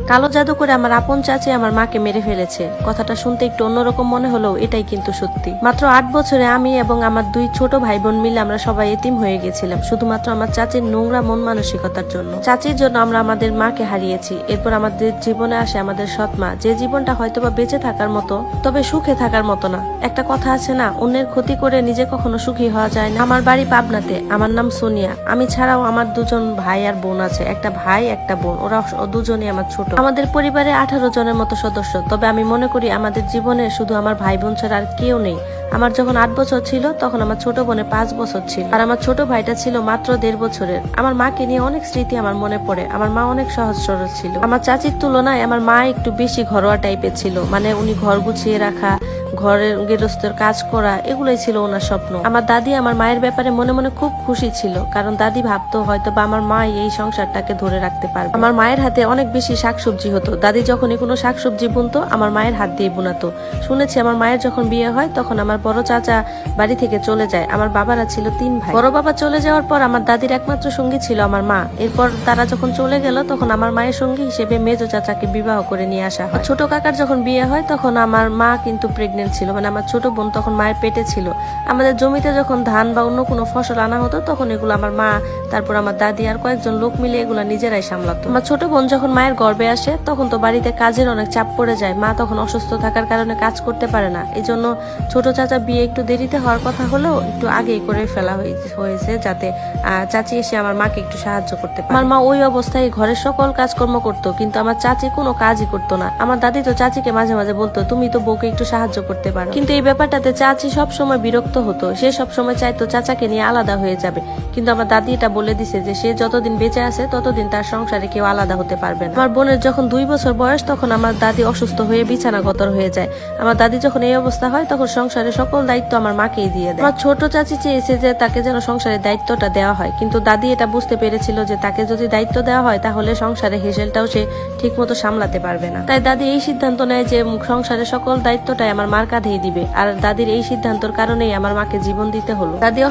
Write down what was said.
কালো জাদু করে আমার আপন চাচি আমার মাকে মেরে ফেলেছে। কথাটা শুনতে একটু অন্যরকম মনে হলেও এটাই কিন্তু সত্যি। মাত্র 8 বছরে আমি এবং আমার 2 ছোট ভাই বোন মিলে আমরা সবাই এতিম হয়ে গেছিলাম, শুধুমাত্র আমার চাচির নোংরা মন মানসিকতার জন্য। চাচির জন্য আমরা আমাদের মাকে হারিয়েছি। এরপর আমাদের জীবনে আসে আমাদের সৎ মা, যে জীবনটা হয়তোবা বেঁচে থাকার মতো, তবে সুখে থাকার মতো না। একটা কথা আছে না, অন্যের ক্ষতি করে নিজে কখনো সুখী হওয়া যায় না। আমার বাড়ি পাবনাতে। আমার নাম সোনিয়া। আমি ছাড়াও আমার 2 ভাই আর বোন আছে, একটা ভাই একটা বোন। ওরা দুজনই আমার ছোট। আমাদের পরিবারে 18 জনের মতো সদস্য। তবে আমি মনে করি আমাদের জীবনে শুধু আমার ভাই বোন ছাড়া আর কেউ নেই। আমার যখন 8 বছর ছিল তখন আমার ছোট বোনে 5 বছর ছিল, আর আমার ছোট ভাইটা ছিল মাত্র 1.5 বছরের। আমার মাকে নিয়ে অনেক স্মৃতি আমার মনে পড়ে। আমার মা অনেক সহজ সরল ছিল। আমার চাচির তুলনায় আমার মা একটু বেশি ঘরোয়া টাইপের ছিল। মানে উনি ঘর গুছিয়ে রাখা, ঘরের গৃহস্থের কাজ করা, এগুলোই ছিল ওনার স্বপ্ন। আমার দাদি আমার মায়ের ব্যাপারে মনে মনে খুব খুশি ছিল, কারণ দাদি ভাবতো হয়তো বা আমার মা এই সংসারটাকে ধরে রাখতে পারবে। আমার মায়ের হাতে অনেক বেশি শাকসবজি হতো। দাদি যখনই কোনো শাকসবজি বুনতো আমার মায়ের হাত দিয়ে বুনাতো। শুনেছি আমার মায়ের যখন বিয়ে হয় তখন আমার বড় চাচা বাড়ি থেকে চলে যায়। আমার বাবারা ছিল 3 ভাই। বড় বাবা চলে যাওয়ার পর আমার দাদির একমাত্র সঙ্গী ছিল আমার মা। এরপর তারা যখন চলে গেল তখন আমার মায়ের সঙ্গী হিসেবে মেজো চাচাকে বিবাহ করে নিয়ে আসা হয়। ছোট কাকার যখন বিয়ে হয় তখন আমার মা কিন্তু প্রেগনেন্ট ছিল, মানে আমার ছোট বোন তখন মায়ের পেটে ছিল। আমাদের জমিতে যখন ধান বা অন্য কোনো ফসল আনা হতো তখন এগুলো আমার মা, তারপর আমার দাদি আর কয়েকজন লোক মিলে এগুলো নিজেরাই সামলাতো। আমার ছোট বোন যখন মায়ের গর্ভে আসে তখন তো বাড়িতে কাজের অনেক চাপ পড়ে যায়। মা তখন অসুস্থ থাকার কারণে কাজ করতে পারে না। এই জন্য ছোট চাচা বিয়ে একটু দেরিতে হওয়ার কথা হলেও একটু আগেই করে ফেলা হয়েছে, যাতে চাচি এসে আমার মাকে একটু সাহায্য করতে পারে। আমার মা ওই অবস্থায় ঘরের সকল কাজকর্ম করতো, কিন্তু আমার চাচি কোনো কাজই করতো না। আমার দাদি তো চাচিকে মাঝে মাঝে বলতো, তুমি তো বউকে একটু সাহায্য করতে পারো। কিন্তু এই ব্যাপারটাতে চাচি সব সময় বিরক্ত হতো। সে সব সময় চাইতো চাচাকে নিয়ে আলাদা হয়ে যাবে, কিন্তু আমার দাদি এটা বলে দিছে যে সে যতদিন বেঁচে আছে ততদিন তার সংসারে কেউ আলাদা হতে পারবে না। আমার বোনের যখন 2 বছর বয়স তখন আমার দাদি অসুস্থ হয়ে বিছানাগতর হয়ে যায়। আমার দাদি যখন এই অবস্থা হয় তখন সংসারের সকল দায়িত্ব আমার মাকেই দিয়ে দেয়। আমার ছোট চাচি চেয়েছে যে তাকে যেন সংসারের দায়িত্বটা দেওয়া হয়, কিন্তু দাদি এটা বুঝতে পেরেছিল যে তাকে যদি দায়িত্ব দেওয়া হয় তাহলে সংসারে হেসেলটাও সে ঠিক মতো সামলাতে পারবে না। তাই দাদি এই সিদ্ধান্ত নেয় যে সংসারের সকল দায়িত্বটাই আমার মার কাঁধেই দিবে। আর দাদির এই সিদ্ধান্তের কারণেই আমার মাকে জীবন দিতে হলো। দাদি